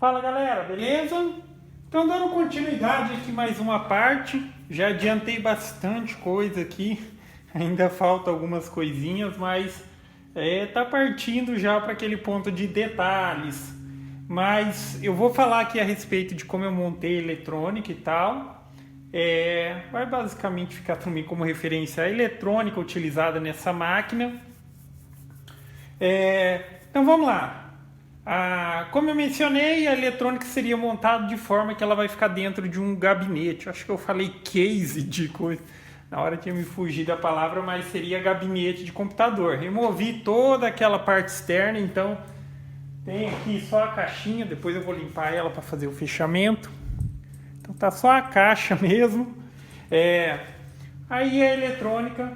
Fala galera, beleza? Então dando continuidade aqui mais uma parte, já adiantei bastante coisa aqui, ainda falta algumas coisinhas, mas tá partindo já para aquele ponto de detalhes. Mas eu vou falar aqui a respeito de como eu montei a eletrônica e tal. Vai basicamente ficar também como referência a eletrônica utilizada nessa máquina. Então vamos lá. Como eu mencionei, a eletrônica seria montada de forma que ela vai ficar dentro de um gabinete. Acho que eu falei case de coisa. Na hora tinha me fugido a palavra, mas seria gabinete de computador. Removi toda aquela parte externa, então tem aqui só a caixinha. Depois eu vou limpar ela para fazer o fechamento. Então tá só a caixa mesmo. Aí a eletrônica,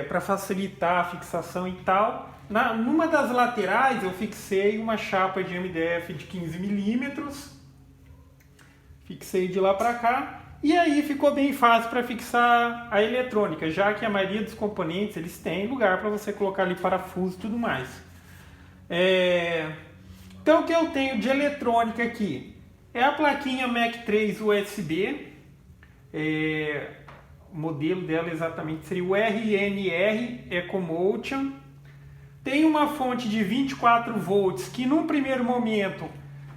para facilitar a fixação e tal. Numa das laterais eu fixei uma chapa de MDF de 15 milímetros, fixei de lá para cá, e aí ficou bem fácil para fixar a eletrônica, já que a maioria dos componentes eles têm lugar para você colocar ali parafuso e tudo mais. Então o que eu tenho de eletrônica aqui é a plaquinha MAC3 USB, o modelo dela exatamente seria o RNR EcoMotion. Tem uma fonte de 24 volts que num primeiro momento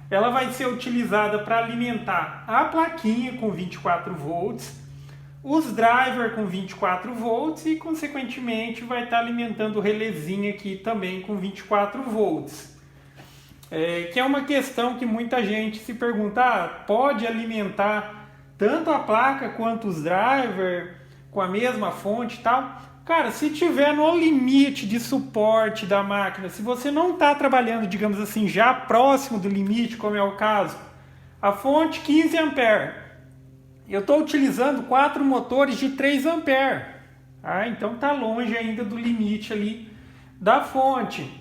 ela vai ser utilizada para alimentar a plaquinha com 24 volts, os drivers com 24 volts e consequentemente vai estar alimentando o relézinho aqui também com 24 volts. Que é uma questão que muita gente se pergunta, pode alimentar tanto a placa quanto os drivers com a mesma fonte e tal? Cara, se tiver no limite de suporte da máquina, se você não está trabalhando, digamos assim, já próximo do limite, como é o caso, a fonte 15 A, eu estou utilizando 4 motores de 3 A, então está longe ainda do limite ali da fonte.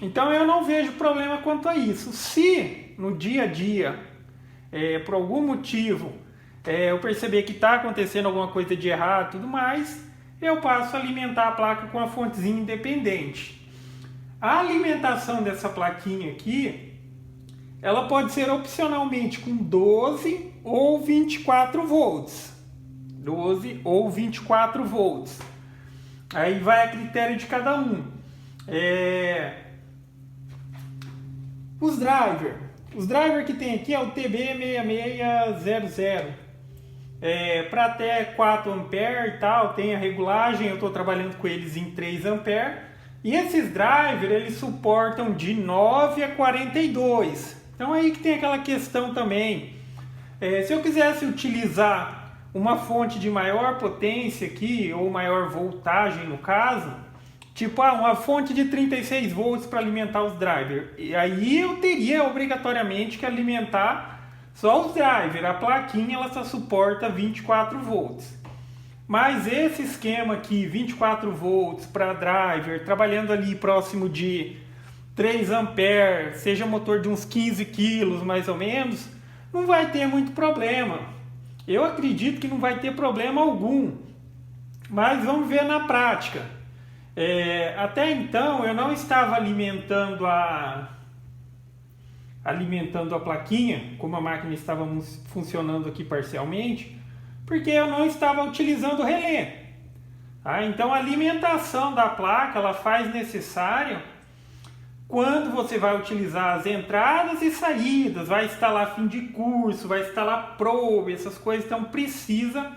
Então eu não vejo problema quanto a isso. Se no dia a dia, por algum motivo, eu perceber que está acontecendo alguma coisa de errado e tudo mais, eu passo a alimentar a placa com a fontezinha independente. A alimentação dessa plaquinha aqui, ela pode ser opcionalmente com 12 ou 24 volts. 12 ou 24 volts. Aí vai a critério de cada um. Os drivers que tem aqui é o TB6600. Para até 4 A e tal, tem a regulagem, eu estou trabalhando com eles em 3 A. E esses drivers, eles suportam de 9 a 42. Então aí que tem aquela questão também. Se eu quisesse utilizar uma fonte de maior potência aqui, ou maior voltagem no caso, tipo uma fonte de 36 volts para alimentar os drivers, e aí eu teria obrigatoriamente que alimentar só os drivers. A plaquinha ela só suporta 24 volts. Mas esse esquema aqui, 24 volts para driver, trabalhando ali próximo de 3 A, seja motor de uns 15 quilos mais ou menos, não vai ter muito problema. Eu acredito que não vai ter problema algum. Mas vamos ver na prática. Até então eu não estava alimentando a plaquinha, como a máquina estava funcionando aqui parcialmente, porque eu não estava utilizando o relé. Então a alimentação da placa ela faz necessário quando você vai utilizar as entradas e saídas, vai instalar fim de curso, vai instalar probe, essas coisas, então precisa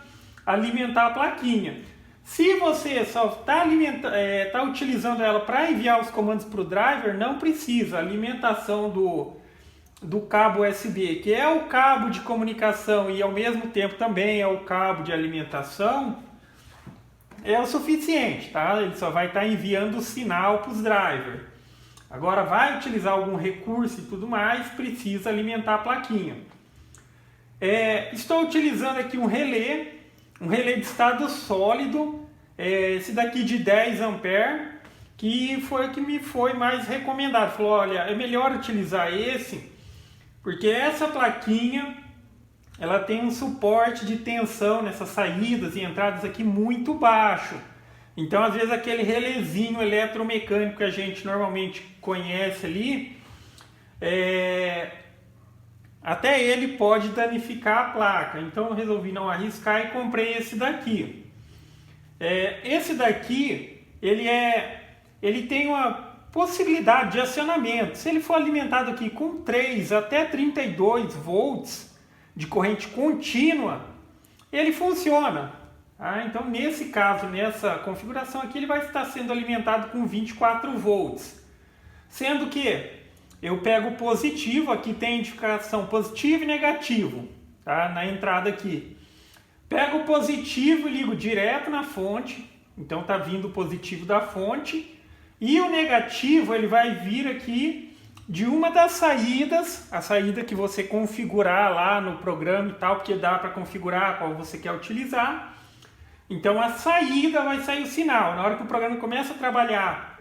alimentar a plaquinha. Se você só está utilizando ela para enviar os comandos para o driver, não precisa. A alimentação do cabo USB, que é o cabo de comunicação e ao mesmo tempo também é o cabo de alimentação, é o suficiente, tá? Ele só vai estar enviando o sinal para os drivers. Agora vai utilizar algum recurso e tudo mais, precisa alimentar a plaquinha. Estou utilizando aqui um relé de estado sólido, esse daqui de 10 A, que foi o que me foi mais recomendado. Falou, olha, é melhor utilizar esse, porque essa plaquinha ela tem um suporte de tensão nessas saídas e entradas aqui muito baixo. Então, às vezes, aquele relézinho eletromecânico que a gente normalmente conhece ali, até ele pode danificar a placa. Então eu resolvi não arriscar e comprei esse daqui. Esse daqui, ele tem uma possibilidade de acionamento. Se ele for alimentado aqui com 3 até 32 volts de corrente contínua, ele funciona. Então nesse caso, nessa configuração aqui, ele vai estar sendo alimentado com 24 volts. Sendo que eu pego o positivo, aqui tem indicação positivo e negativo, tá? Na entrada aqui. Pego o positivo e ligo direto na fonte, então está vindo o positivo da fonte, e o negativo ele vai vir aqui de uma das saídas, a saída que você configurar lá no programa e tal, porque dá para configurar qual você quer utilizar. Então a saída vai sair o sinal, na hora que o programa começa a trabalhar,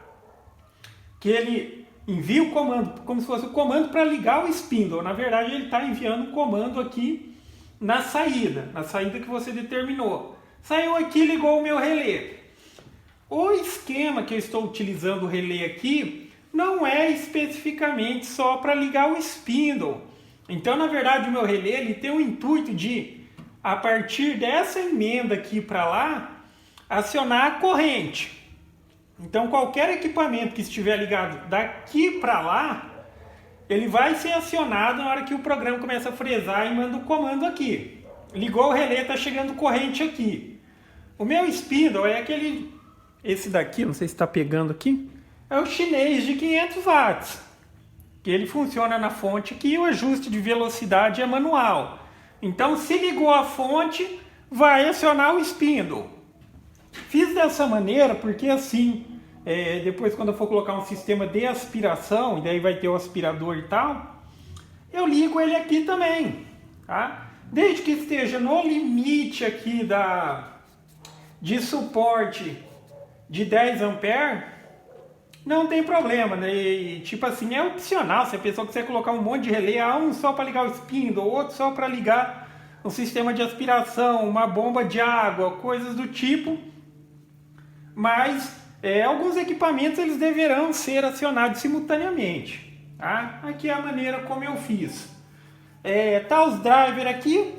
que ele envia o comando, como se fosse o comando para ligar o spindle. Na verdade ele está enviando um comando aqui na saída que você determinou. Saiu aqui, ligou o meu relé. O esquema que eu estou utilizando o relé aqui não é especificamente só para ligar o spindle. Então, na verdade, o meu relé ele tem o intuito de, a partir dessa emenda aqui para lá, acionar a corrente. Então, qualquer equipamento que estiver ligado daqui para lá, ele vai ser acionado na hora que o programa começa a fresar e manda o comando aqui. Ligou o relé, está chegando corrente aqui. O meu spindle é esse daqui, não sei se está pegando aqui, é o chinês de 500 watts. Que ele funciona na fonte aqui e o ajuste de velocidade é manual. Então, se ligou a fonte, vai acionar o spindle. Fiz dessa maneira porque assim, depois quando eu for colocar um sistema de aspiração, e daí vai ter o aspirador e tal, eu ligo ele aqui também, tá? Desde que esteja no limite aqui de suporte de 10 ampere, não tem problema, né? E, tipo assim, é opcional, se a pessoa quiser colocar um monte de relé, um só para ligar o spindle, outro só para ligar um sistema de aspiração, uma bomba de água, coisas do tipo, mas alguns equipamentos eles deverão ser acionados simultaneamente, tá? Aqui é a maneira como eu fiz. Tá os drivers aqui.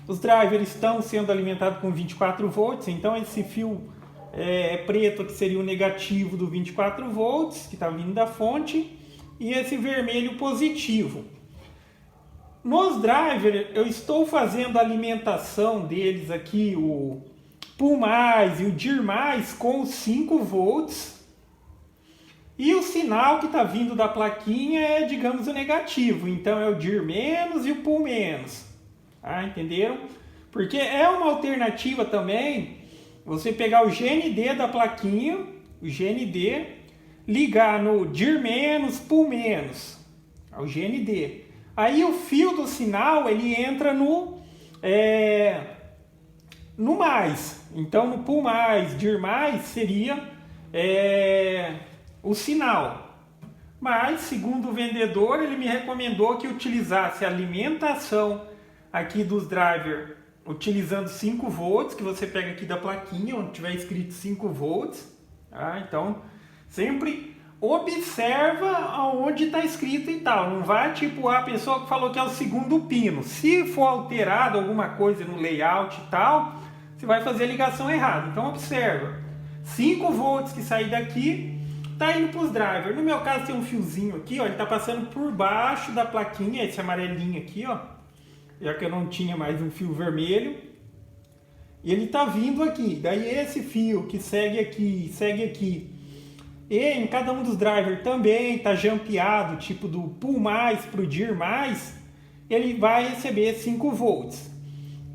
Os drivers estão sendo alimentados com 24 volts, então esse fio preto que seria o negativo do 24 volts, que está vindo da fonte, e esse vermelho positivo. Nos drivers eu estou fazendo a alimentação deles aqui, o Pull+, e o Dir+, com 5 volts. E o sinal que está vindo da plaquinha é, digamos, o negativo. Então é o Dir- e o Pull-. Entenderam? Porque é uma alternativa também você pegar o GND da plaquinha, o GND, ligar no Dir-, Pull-, o GND. Aí o fio do sinal ele entra no mais. Então no Pull+, Dir+, seria o sinal. Mas, segundo o vendedor, ele me recomendou que utilizasse a alimentação aqui dos drivers utilizando 5 volts, que você pega aqui da plaquinha, onde tiver escrito 5 volts. Então, sempre observa aonde está escrito e tal. Não vai tipo a pessoa que falou que é o segundo pino. Se for alterado alguma coisa no layout e tal, você vai fazer a ligação errada. Então, observa. 5 volts que sair daqui, tá indo para os drivers. No meu caso tem um fiozinho aqui, ó, ele tá passando por baixo da plaquinha, esse amarelinho aqui, ó, já que eu não tinha mais um fio vermelho. E ele tá vindo aqui. Daí esse fio que segue aqui. E em cada um dos drivers também tá jampeado, tipo do Pull+ pro Dir+, ele vai receber 5 volts.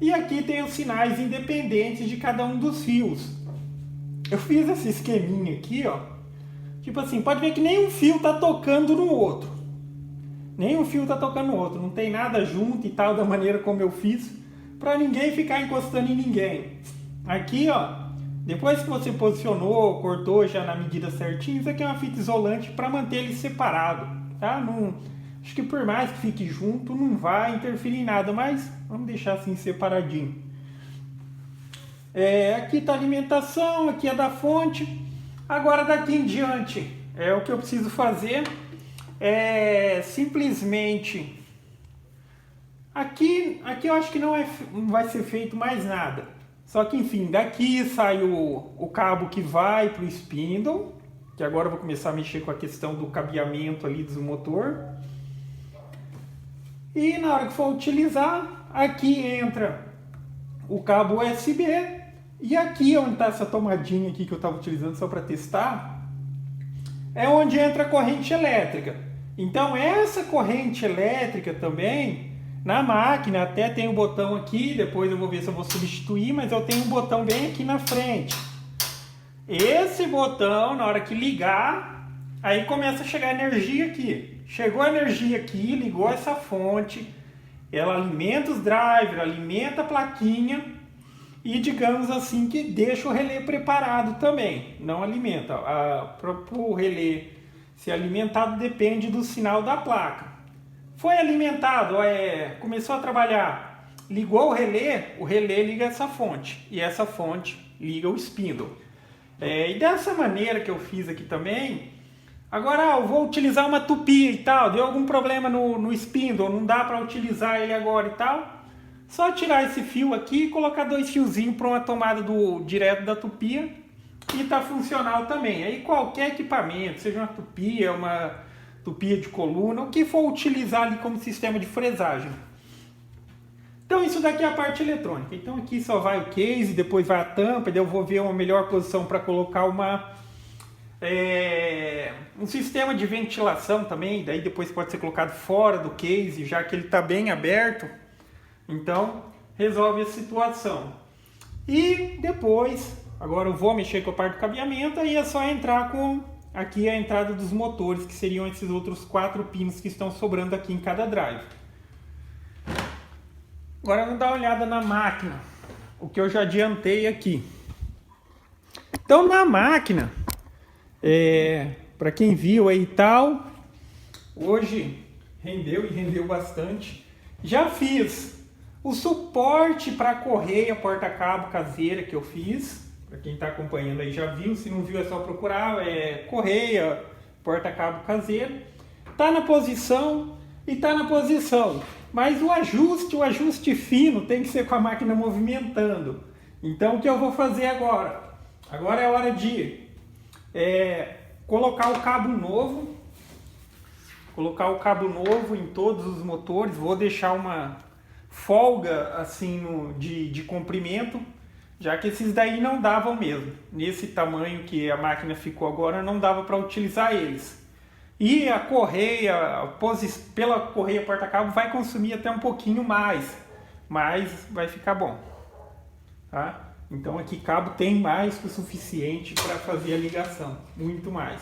E aqui tem os sinais independentes de cada um dos fios. Eu fiz esse esqueminha aqui, ó. Tipo assim, pode ver que nenhum fio tá tocando no outro. Nenhum fio tá tocando no outro. Não tem nada junto e tal, da maneira como eu fiz, para ninguém ficar encostando em ninguém. Aqui, ó, depois que você posicionou, cortou já na medida certinha, isso aqui é uma fita isolante para manter ele separado, tá? Não, acho que por mais que fique junto, não vai interferir em nada, mas vamos deixar assim separadinho. Aqui tá a alimentação, aqui é da fonte. Agora daqui em diante, o que eu preciso fazer é simplesmente Aqui eu acho que não vai ser feito mais nada. Só que, enfim, daqui sai o cabo que vai para o spindle, que agora eu vou começar a mexer com a questão do cabeamento ali do motor. E na hora que for utilizar, aqui entra o cabo USB, e aqui onde está essa tomadinha aqui que eu estava utilizando só para testar, é onde entra a corrente elétrica. Então essa corrente elétrica também, na máquina até tem um botão aqui, depois eu vou ver se eu vou substituir, mas eu tenho um botão bem aqui na frente. Esse botão, na hora que ligar, aí começa a chegar energia aqui. Chegou a energia aqui, ligou essa fonte, ela alimenta os drivers, alimenta a plaquinha e, digamos assim, que deixa o relé preparado também. Não alimenta. Para o relé ser alimentado depende do sinal da placa. Foi alimentado, começou a trabalhar, ligou o relé liga essa fonte e essa fonte liga o spindle. E dessa maneira que eu fiz aqui também, agora eu vou utilizar uma tupia e tal, deu algum problema no spindle, não dá para utilizar ele agora e tal, só tirar esse fio aqui e colocar 2 fiozinhos para uma tomada direto da tupia e tá funcional também. Aí qualquer equipamento, seja uma tupia de coluna, o que for utilizar ali como sistema de fresagem. Então isso daqui é a parte eletrônica. Então aqui só vai o case, depois vai a tampa, daí eu vou ver uma melhor posição para colocar um sistema de ventilação também, daí depois pode ser colocado fora do case, já que ele está bem aberto. Então resolve a situação. E depois, agora eu vou mexer com a parte do cabeamento, aí é só entrar com aqui a entrada dos motores, que seriam esses outros 4 pinos que estão sobrando aqui em cada drive. Agora vamos dar uma olhada na máquina, o que eu já adiantei aqui. Então na máquina, para quem viu aí e tal, hoje rendeu bastante. Já fiz o suporte para correia porta-cabo caseira que eu fiz. Para quem está acompanhando aí já viu, se não viu é só procurar, correia porta-cabo caseiro. Tá na posição e tá na posição. Mas o ajuste fino tem que ser com a máquina movimentando. Então o que eu vou fazer agora? Agora é hora de colocar o cabo novo. Colocar o cabo novo em todos os motores. Vou deixar uma folga assim de comprimento, já que esses daí não davam mesmo. Nesse tamanho que a máquina ficou agora, não dava para utilizar eles. E a correia, pela correia porta-cabo vai consumir até um pouquinho mais, mas vai ficar bom, tá? Então aqui cabo tem mais que o suficiente para fazer a ligação, muito mais.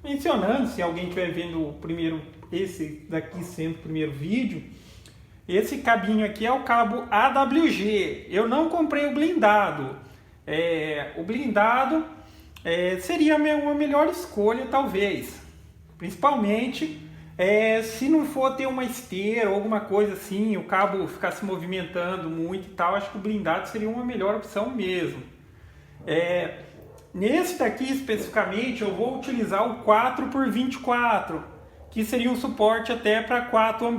Mencionando, se alguém estiver vendo esse daqui sendo o primeiro vídeo, esse cabinho aqui é o cabo AWG. Eu não comprei o blindado. O blindado seria uma melhor escolha, talvez. Principalmente se não for ter uma esteira ou alguma coisa assim, o cabo ficar se movimentando muito e tal, acho que o blindado seria uma melhor opção mesmo. Nesse daqui especificamente eu vou utilizar o 4x24, que seria um suporte até para 4 A.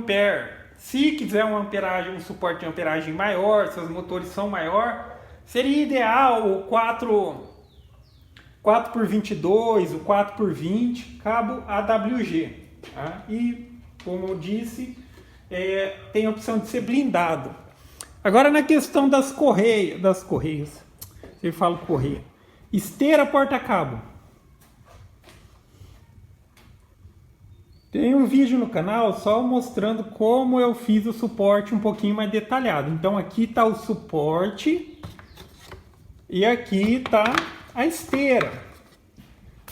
Se quiser um suporte de amperagem maior, se os motores são maior, seria ideal o 4x22, o 4x20, cabo AWG. Tá? E, como eu disse, tem a opção de ser blindado. Agora na questão das correias, eu falo correia, esteira porta-cabo. Tem um vídeo no canal só mostrando como eu fiz o suporte um pouquinho mais detalhado. Então aqui está o suporte e aqui está a esteira.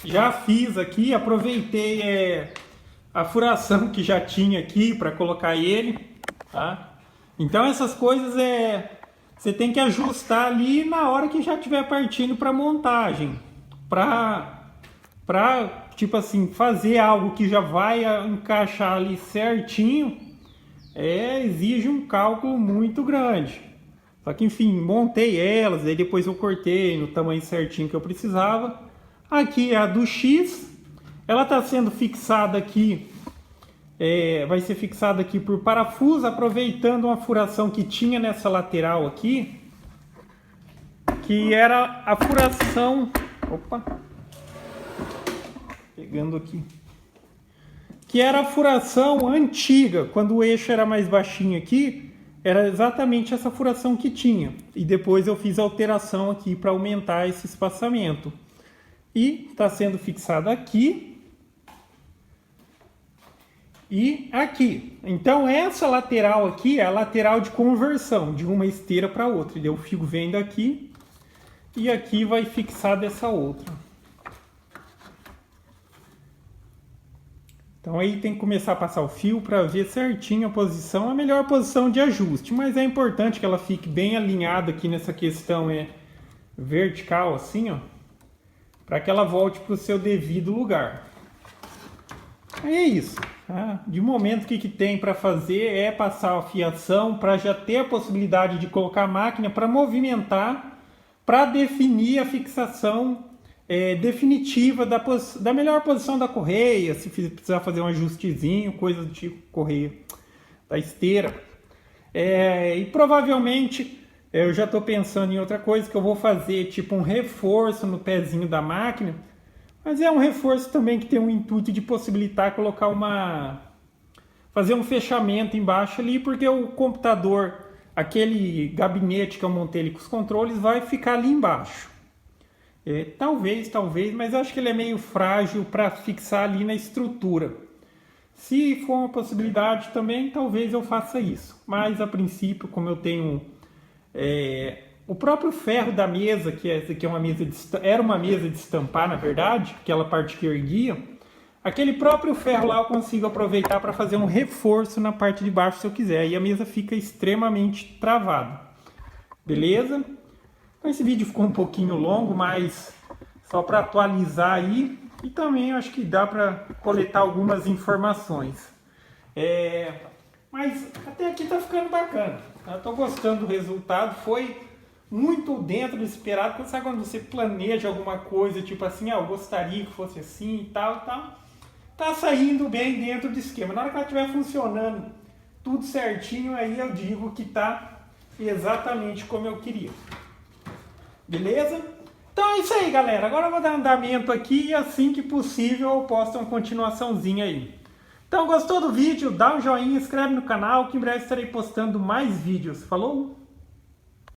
Já fiz aqui, aproveitei a furação que já tinha aqui para colocar ele, tá? Então essas coisas você tem que ajustar ali na hora que já estiver partindo para montagem, para tipo assim, fazer algo que já vai encaixar ali certinho, exige um cálculo muito grande. Só que enfim, montei elas, aí depois eu cortei no tamanho certinho que eu precisava. Aqui é a do X, ela está sendo fixada aqui vai ser fixado aqui por parafuso, aproveitando uma furação que tinha nessa lateral aqui, que era a furação, pegando aqui, que era a furação antiga, quando o eixo era mais baixinho aqui, era exatamente essa furação que tinha. E depois eu fiz a alteração aqui para aumentar esse espaçamento. E está sendo fixado aqui e aqui. Então essa lateral aqui é a lateral de conversão de uma esteira para outra. E o fio vem daqui e aqui vai fixar dessa outra. Então aí tem que começar a passar o fio para ver certinho a posição, a melhor posição de ajuste. Mas é importante que ela fique bem alinhada aqui nessa questão vertical assim, ó, para que ela volte para o seu devido lugar. Aí é isso. Tá? De momento o que tem para fazer é passar a fiação para já ter a possibilidade de colocar a máquina para movimentar, para definir a fixação definitiva da melhor posição da correia, se precisar fazer um ajustezinho, coisa do tipo correia da esteira. E provavelmente eu já estou pensando em outra coisa, que eu vou fazer tipo um reforço no pezinho da máquina, mas é um reforço também que tem o intuito de possibilitar colocar fazer um fechamento embaixo ali, porque o computador, aquele gabinete que eu montei ali com os controles, vai ficar ali embaixo. Talvez, mas eu acho que ele é meio frágil para fixar ali na estrutura. Se for uma possibilidade também, talvez eu faça isso. Mas a princípio, como eu tenho o próprio ferro da mesa, que essa aqui é uma mesa era uma mesa de estampar, na verdade, aquela parte que erguia, aquele próprio ferro lá eu consigo aproveitar para fazer um reforço na parte de baixo se eu quiser. Aí a mesa fica extremamente travada. Beleza? Esse vídeo ficou um pouquinho longo, mas só para atualizar aí, e também eu acho que dá para coletar algumas informações. Mas até aqui tá ficando bacana. Eu tô gostando do resultado, foi muito dentro do esperado. Porque sabe quando você planeja alguma coisa, tipo assim, eu gostaria que fosse assim e tal, tá saindo bem dentro do esquema. Na hora que ela estiver funcionando tudo certinho, aí eu digo que tá exatamente como eu queria. Beleza? Então é isso aí, galera. Agora eu vou dar andamento aqui e assim que possível eu posto uma continuaçãozinha aí. Então, gostou do vídeo? Dá um joinha, inscreve no canal que em breve estarei postando mais vídeos. Falou?